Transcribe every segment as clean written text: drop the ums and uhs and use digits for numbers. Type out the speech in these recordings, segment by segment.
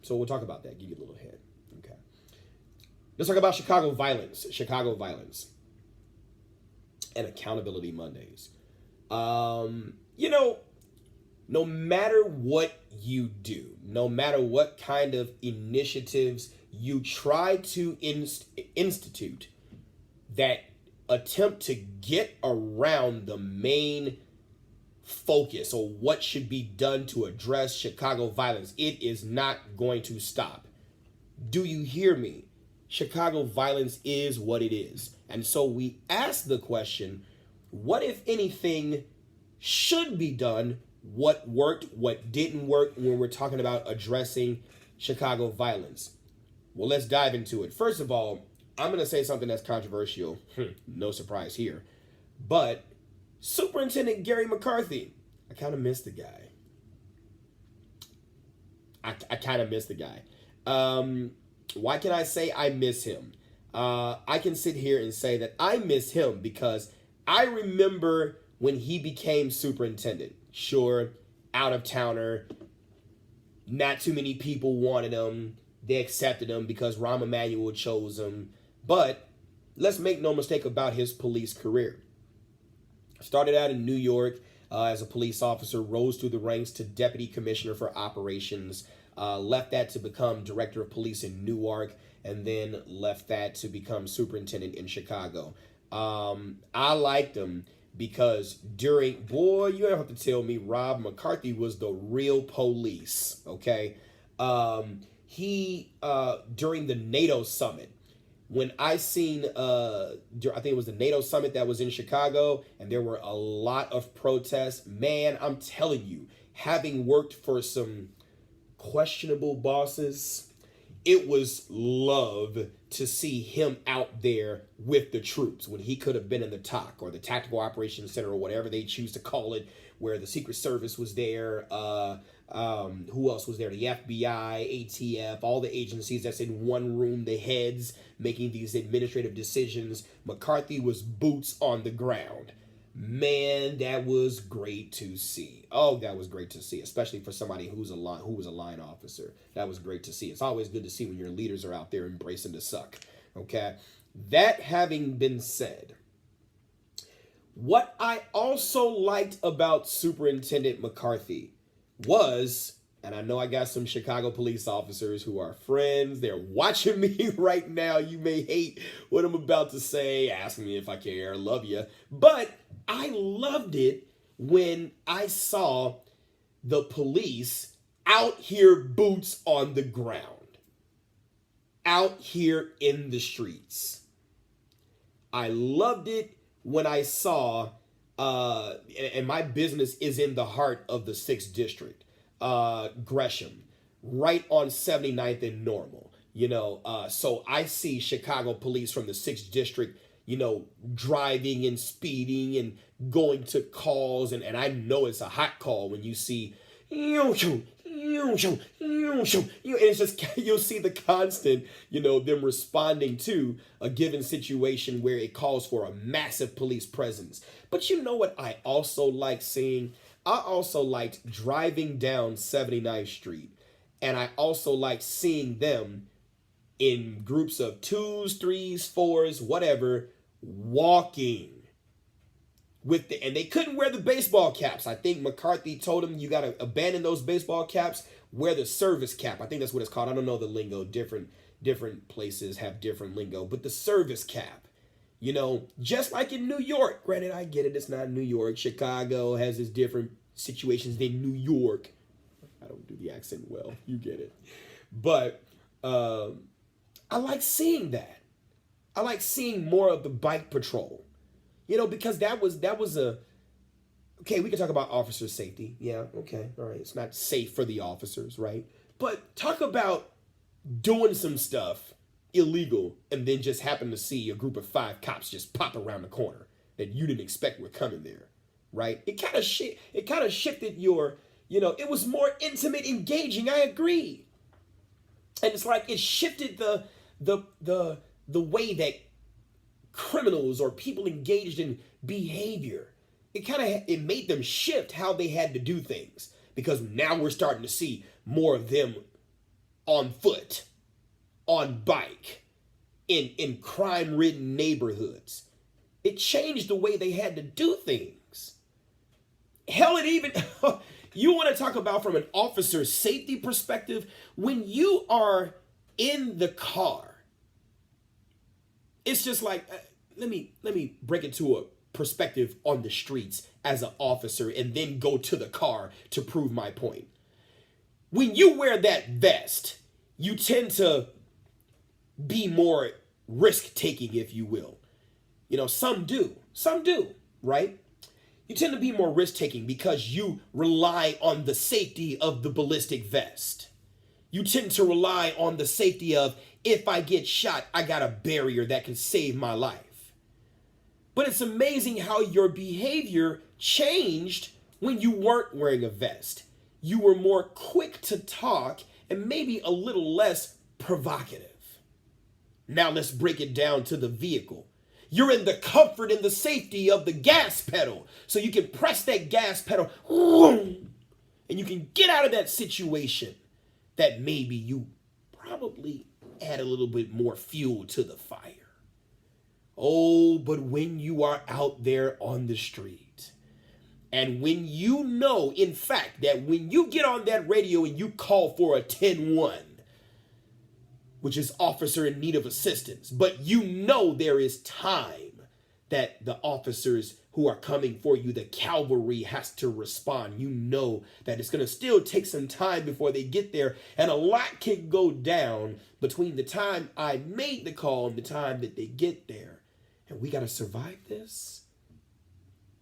So we'll talk about that. Give you a little hint. Okay. Let's talk about Chicago violence. Chicago violence and accountability Mondays. You know, no matter what you do, no matter what kind of initiatives you try to institute that attempt to get around the main focus or what should be done to address Chicago violence, it is not going to stop. Do you hear me? Chicago violence is what it is. And so we ask the question, what if anything should be done? What worked, what didn't work when we're talking about addressing Chicago violence? Well, let's dive into it. First of all, I'm going to say something that's controversial. No surprise here. But Superintendent Gary McCarthy, I kind of miss the guy. I kind of miss the guy. Why can I say I miss him? I can sit here and say that I miss him because I remember when he became superintendent. Sure, out-of-towner, not too many people wanted him. They accepted him because Rahm Emanuel chose him. But let's make no mistake about his police career. Started out in New York as a police officer, rose through the ranks to deputy commissioner for operations, left that to become director of police in Newark, and then left that to become superintendent in Chicago. I liked him because you don't have to tell me Rob McCarthy was the real police, okay? During the NATO summit, when I seen, I think it was the NATO summit that was in Chicago, and there were a lot of protests. Man, I'm telling you, having worked for some questionable bosses, it was love to see him out there with the troops when he could have been in the TOC or the Tactical Operations Center or whatever they choose to call it, where the Secret Service was there. Who else was there? The FBI, ATF, all the agencies that's in one room, the heads making these administrative decisions. McCarthy was boots on the ground. Man, that was great to see. Oh, that was great to see, especially for somebody who was a line officer. That was great to see. It's always good to see when your leaders are out there embracing the suck. Okay? That having been said, what I also liked about Superintendent McCarthy was, and I know I got some Chicago police officers who are friends. They're watching me right now. You may hate what I'm about to say. Ask me if I care. Love you. But I loved it when I saw the police out here, boots on the ground, out here in the streets. I loved it when I saw, and my business is in the heart of the 6th District, Gresham, right on 79th and Normal. So I see Chicago police from the 6th District, driving and speeding and going to calls. And I know it's a hot call when you see, and it's just, you'll see the constant, them responding to a given situation where it calls for a massive police presence. But you know what I also like seeing? I also liked driving down 79th Street. And I also liked seeing them in groups of 2s, 3s, 4s, whatever, walking and they couldn't wear the baseball caps. I think McCarthy told them, you got to abandon those baseball caps, wear the service cap. I think that's what it's called. I don't know the lingo. Different places have different lingo, but the service cap, just like in New York. Granted, I get it. It's not New York. Chicago has its different situations than New York. I don't do the accent well. You get it. But I like seeing that. I like seeing more of the bike patrol, because that was okay, we can talk about officer safety. Yeah, okay, all right. It's not safe for the officers, right? But talk about doing some stuff illegal and then just happen to see a group of 5 cops just pop around the corner that you didn't expect were coming there, right? It kind of shifted your, it was more intimate, engaging. I agree. And it's like it shifted the way that criminals or people engaged in behavior. It made them shift how they had to do things, because now we're starting to see more of them on foot, on bike, in crime-ridden neighborhoods. It changed the way they had to do things. Hell, it even, you want to talk about from an officer's safety perspective, when you are in the car, it's just like, let me break it to a perspective on the streets as an officer and then go to the car to prove my point. When you wear that vest, you tend to be more risk-taking, if you will. You know, some do, right? You tend to be more risk-taking because you rely on the safety of the ballistic vest. You tend to rely on the safety of, if I get shot, I got a barrier that can save my life. But it's amazing how your behavior changed when you weren't wearing a vest. You were more quick to talk and maybe a little less provocative. Now let's break it down to the vehicle. You're in the comfort and the safety of the gas pedal. So you can press that gas pedal and you can get out of that situation that maybe you probably add a little bit more fuel to the fire. Oh, but when you are out there on the street, and when you know, in fact, that when you get on that radio and you call for a 10-1, which is officer in need of assistance, but you know there is time that the officers who are coming for you, the cavalry, has to respond. You know that it's going to still take some time before they get there, and a lot can go down between the time I made the call and the time that they get there. And we got to survive this.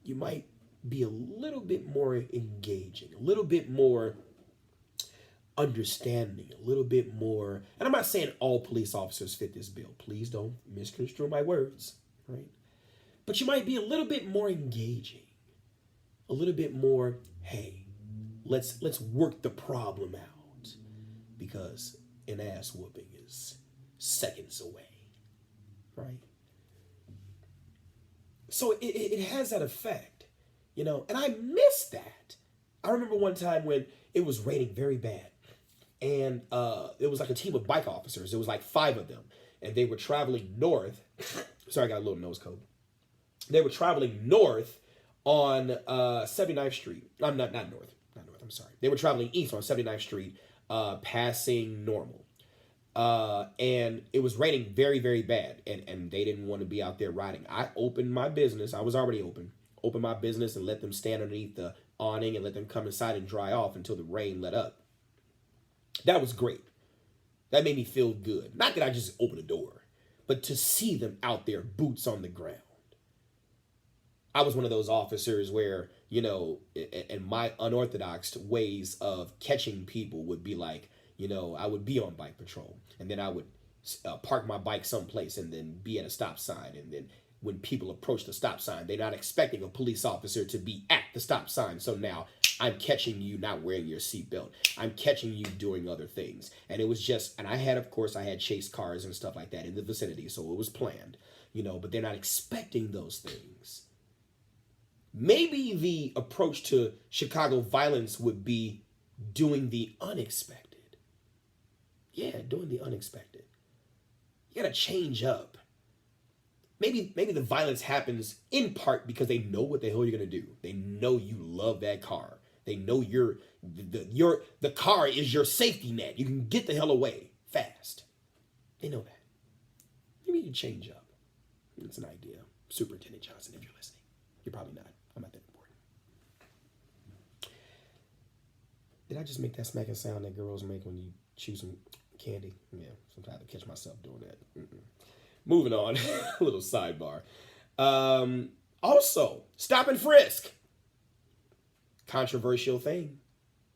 You might be a little bit more engaging, a little bit more understanding, a little bit more, and I'm not saying all police officers fit this bill. Please don't misconstrue my words, right? But you might be a little bit more engaging, a little bit more, hey, let's work the problem out, because an ass whooping is seconds away, right? So it has that effect, you know, and I miss that. I remember one time when it was raining very bad, and it was like a team of bike officers. It was like 5 of them, and they were traveling north. Sorry, I got a little nose cold. They were traveling north on 79th Street. I'm not north, I'm sorry. They were traveling east on 79th Street, passing Normal. And it was raining very, very bad, and they didn't want to be out there riding. I opened my business. I was already opened my business and let them stand underneath the awning and let them come inside and dry off until the rain let up. That was great. That made me feel good. Not that I just opened the door, but to see them out there, boots on the ground. I was one of those officers where, you know, and my unorthodox ways of catching people would be like, you know, I would be on bike patrol, and then I would park my bike someplace and then be at a stop sign. And then when people approach the stop sign, they're not expecting a police officer to be at the stop sign. So now I'm catching you not wearing your seatbelt. I'm catching you doing other things. And it was just, and I had chase cars and stuff like that in the vicinity. So it was planned, you know, but they're not expecting those things. Maybe the approach to Chicago violence would be doing the unexpected. Yeah, doing the unexpected. You gotta change up. Maybe the violence happens in part because they know what the hell you're gonna do. They know you love that car. They know the car is your safety net. You can get the hell away fast. They know that. Maybe you change up. It's an idea. Superintendent Johnson, if you're listening. You're probably not. I'm not that important. Did I just make that smacking sound that girls make when you chew some candy? Yeah, sometimes I catch myself doing that. Moving on, a little sidebar. Also, stop and frisk. Controversial thing.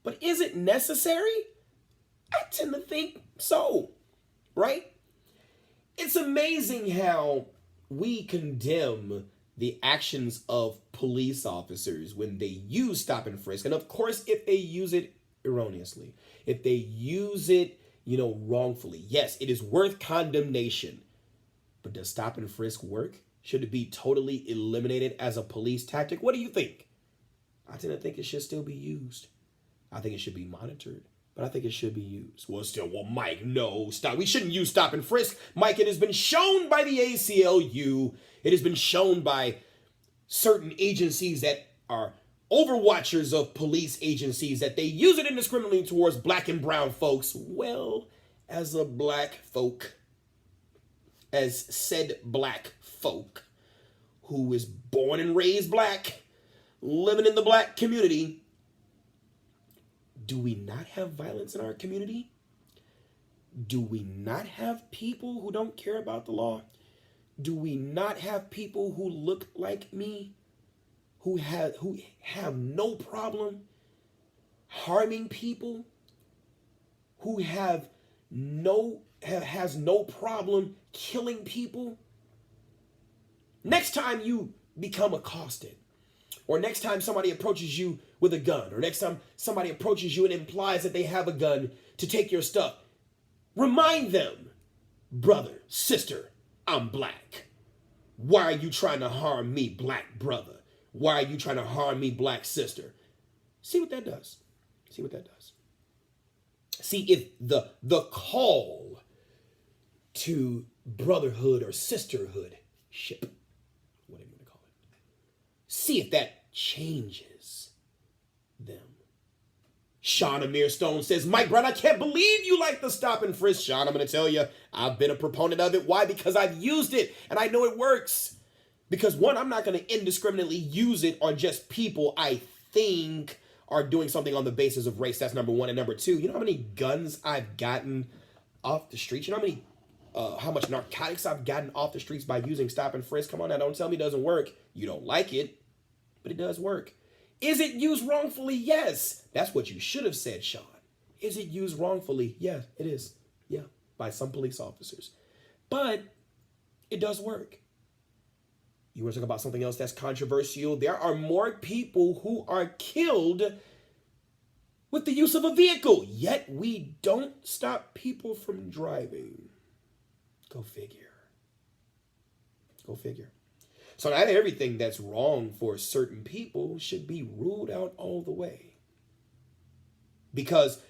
But is it necessary? I tend to think so, right? It's amazing how we condemn the actions of police officers when they use stop and frisk. And of course, if they use it erroneously, if they use it, you know, wrongfully, yes, it is worth condemnation. But does stop and frisk work? Should it be totally eliminated as a police tactic? What do you think? I tend to think it should still be used. I think it should be monitored. but I think it should be used. Well, Mike, no, stop. We shouldn't use stop and frisk. Mike, it has been shown by the ACLU. It has been shown by certain agencies that are overwatchers of police agencies that they use it indiscriminately towards black and brown folks. Well, as a black folk, as said black folk who is born and raised black, living in the black community, do we not have violence in our community? Do we not have people who don't care about the law? Do we not have people who look like me, who have no problem harming people, who has no problem killing people? Next time you become accosted, or next time somebody approaches you with a gun, or next time somebody approaches you and implies that they have a gun to take your stuff, remind them, brother, sister, I'm black. Why are you trying to harm me, black brother? Why are you trying to harm me, black sister? See what that does. See what that does. See if the call to brotherhood or sisterhood ship, whatever you want to call it, see if that changes them. Sean Amir Stone says, Mike Brown, I can't believe you like the stop and frisk. Sean, I'm going to tell you, I've been a proponent of it. Why? Because I've used it and I know it works. Because one, I'm not going to indiscriminately use it on just people I think are doing something on the basis of race. That's number one. And number two, you know how many guns I've gotten off the streets? You know how much narcotics I've gotten off the streets by using stop and frisk? Come on now, don't tell me it doesn't work. You don't like it, but it does work. Is it used wrongfully? Yes. That's what you should have said, Sean. Is it used wrongfully? Yeah, it is. Yeah, by some police officers. But it does work. You want to talk about something else that's controversial? There are more people who are killed with the use of a vehicle, yet we don't stop people from driving. Go figure. Go figure. So not everything that's wrong for certain people should be ruled out all the way. Because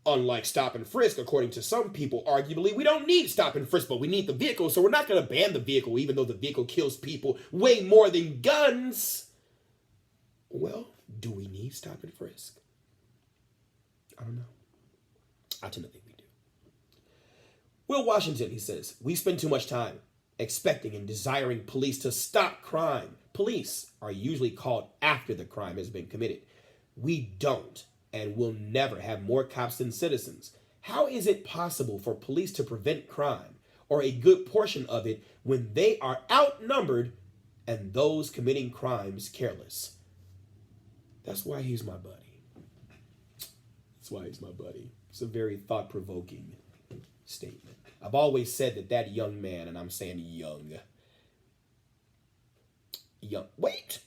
unlike stop and frisk, according to some people, arguably, we don't need stop and frisk, but we need the vehicle. So we're not going to ban the vehicle, even though the vehicle kills people way more than guns. Well, do we need stop and frisk? I don't know. I tend to think we do. Will Washington, he says, we spend too much time expecting and desiring police to stop crime. Police are usually called after the crime has been committed. We don't and will never have more cops than citizens. How is it possible for police to prevent crime, or a good portion of it, when they are outnumbered and those committing crimes careless? That's why he's my buddy. That's why he's my buddy. It's a very thought-provoking statement. I've always said that young man, and I'm saying young. Wait,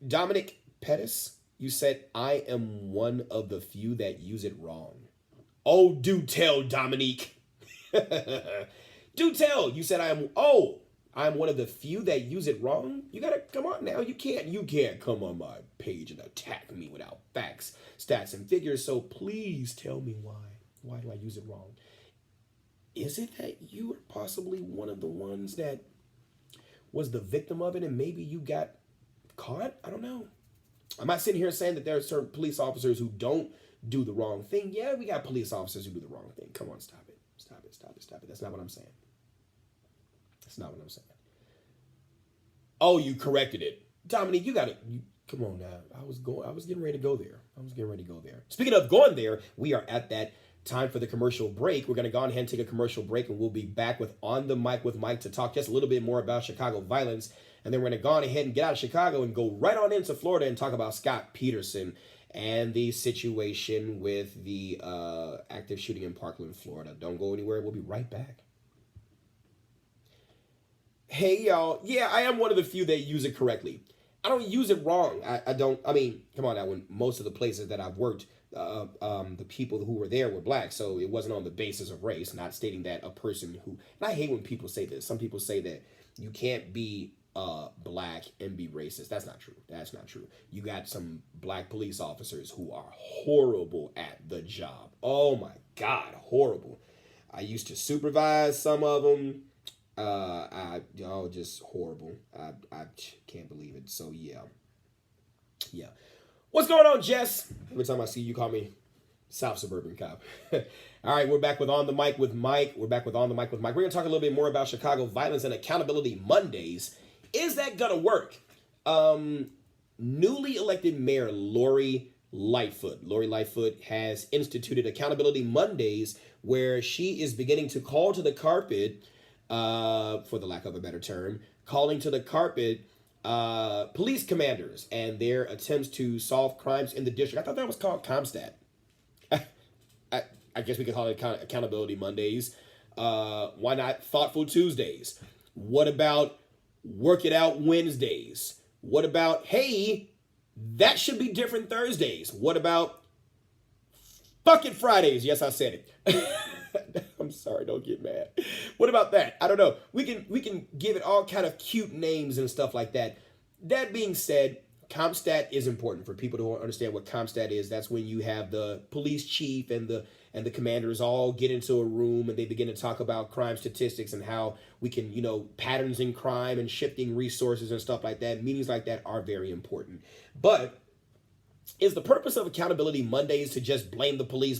Dominic Pettis, you said I am one of the few that use it wrong. Oh, do tell, Dominique. Do tell. You said I'm one of the few that use it wrong. You gotta come on now. You can't come on my page and attack me without facts, stats, and figures. So please tell me why. Why do I use it wrong? Is it that you are possibly one of the ones that was the victim of it and maybe you got caught? I don't know. I'm not sitting here saying that there are certain police officers who don't do the wrong thing. Yeah, we got police officers who do the wrong thing. Come on, stop it. Stop it, stop it, stop it. That's not what I'm saying. That's not what I'm saying. Oh, you corrected it. Dominique, you come on now. I was getting ready to go there. Speaking of going there, we are at that time for the commercial break. We're going to go ahead and take a commercial break, and we'll be back with On the Mic with Mike to talk just a little bit more about Chicago violence. And then we're going to go on ahead and get out of Chicago and go right on into Florida and talk about Scott Peterson and the situation with the active shooting in Parkland, Florida. Don't go anywhere. We'll be right back. Hey, y'all. Yeah, I am one of the few that use it correctly. I don't use it wrong. I mean, come on now. When most of the places that I've worked, the people who were there were black, so it wasn't on the basis of race, not stating that a person who, and I hate when people say this. Some people say that you can't be black and be racist. That's not true. That's not true. You got some black police officers who are horrible at the job. Oh my God, horrible. I used to supervise some of them. Just horrible. I can't believe it. So yeah. What's going on, Jess? Every time I see you, call me South Suburban Cop. All right, we're back with On the Mic with Mike. We're going to talk a little bit more about Chicago violence and accountability Mondays. Is that going to work? Newly elected Mayor Lori Lightfoot has instituted Accountability Mondays, where she is beginning to call to the carpet, for the lack of a better term, calling to the carpet police commanders and their attempts to solve crimes in the district. I thought that was called CompStat. I guess we could call it Accountability Mondays. Why not Thoughtful Tuesdays? What about Work It Out Wednesdays? What about, hey, that should be different Thursdays? What about Fuck It Fridays? Yes, I said it. I'm sorry, don't get mad. What about that? I don't know. We can give it all kind of cute names and stuff like that. That being said, CompStat is important for people to understand what CompStat is. That's when you have the police chief and the commanders all get into a room and they begin to talk about crime statistics and how we can, patterns in crime and shifting resources and stuff like that. Meetings like that are very important. But is the purpose of Accountability Mondays to just blame the police?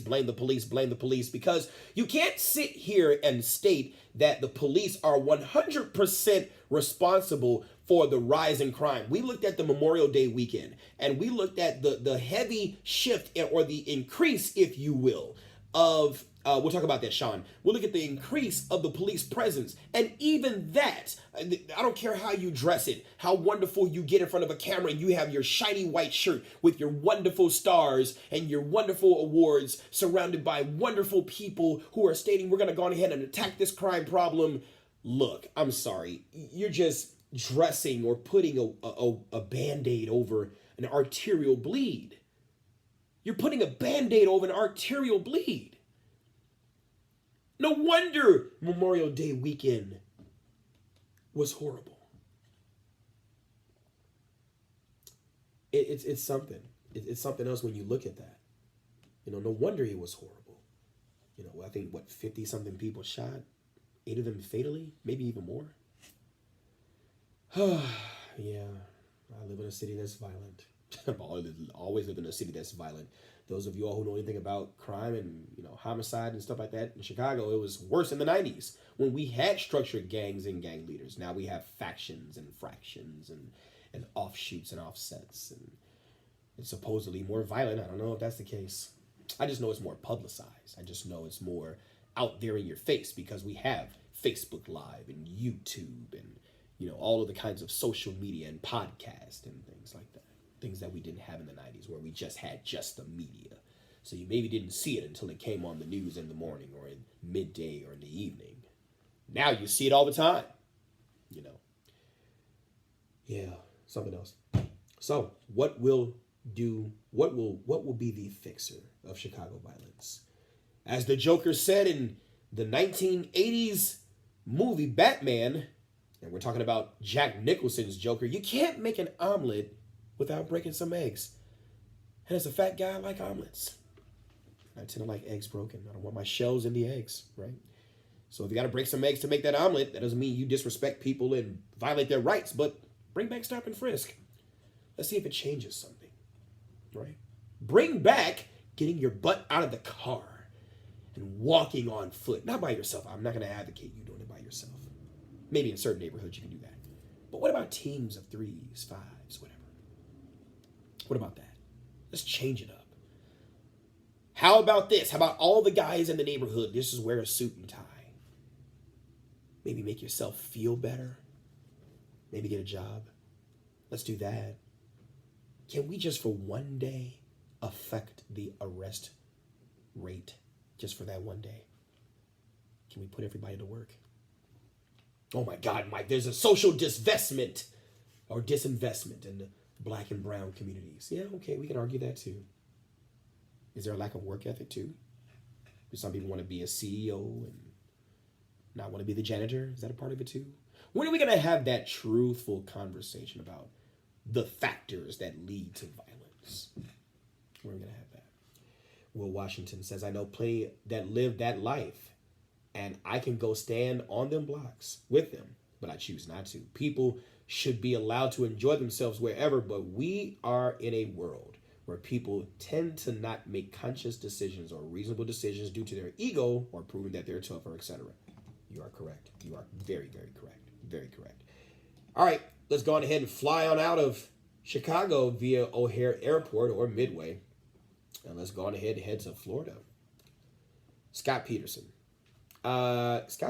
Because you can't sit here and state that the police are 100% responsible for the rise in crime. We looked at the Memorial Day weekend, and we looked at the heavy shift or the increase, if you will, of we'll talk about that, Sean. We'll look at the increase of the police presence. And even that, I don't care how you dress it, how wonderful you get in front of a camera and you have your shiny white shirt with your wonderful stars and your wonderful awards surrounded by wonderful people who are stating we're going to go ahead and attack this crime problem. Look, I'm sorry. You're just dressing or putting a Band-Aid over an arterial bleed. You're putting a Band-Aid over an arterial bleed. No wonder Memorial Day weekend was horrible. It's something. It's something else when you look at that. No wonder it was horrible. I think, 50-something people shot, 8 of them fatally, maybe even more. Yeah, I live in a city that's violent. I've always lived in a city that's violent. Those of you all who know anything about crime and homicide and stuff like that in Chicago, it was worse in the 90s when we had structured gangs and gang leaders. Now we have factions and fractions and offshoots and offsets, and it's supposedly more violent. I don't know if that's the case. I just know it's more publicized. I just know it's more out there in your face because we have Facebook Live and YouTube and all of the kinds of social media and podcast and things like that. Things that we didn't have in the 90s where we just had the media. So you maybe didn't see it until it came on the news in the morning or in midday or in the evening. Now you see it all the time. Yeah, something else. So what will be the fixer of Chicago violence? As the Joker said in the 1980s movie Batman, and we're talking about Jack Nicholson's Joker, you can't make an omelet without breaking some eggs. And as a fat guy, I like omelets. I tend to like eggs broken. I don't want my shells in the eggs, right? So if you got to break some eggs to make that omelet, that doesn't mean you disrespect people and violate their rights, but bring back stop and frisk. Let's see if it changes something, right? Bring back getting your butt out of the car and walking on foot. Not by yourself. I'm not going to advocate you doing it by yourself. Maybe in certain neighborhoods you can do that. But what about teams of 3s, 5s, whatever? What about that? Let's change it up. How about this? How about all the guys in the neighborhood just wear a suit and tie? Maybe make yourself feel better. Maybe get a job. Let's do that. Can we just for one day affect the arrest rate just for that one day? Can we put everybody to work? Oh my God, Mike, there's a social disinvestment in the Black and brown communities. Yeah, okay, we can argue that too. Is there a lack of work ethic too? Do some people want to be a CEO and not want to be the janitor? Is that a part of it too? When are we going to have that truthful conversation about the factors that lead to violence? When are we going to have that? Will Washington says, I know plenty that live that life, and I can go stand on them blocks with them, but I choose not to. People should be allowed to enjoy themselves wherever, but we are in a world where people tend to not make conscious decisions or reasonable decisions due to their ego or proving that they're tougher, etc. You are correct. You are very, very correct. Very correct. All right, let's go on ahead and fly on out of Chicago via O'Hare Airport or Midway. And let's go on ahead and head to Florida. Scott Peterson. Scott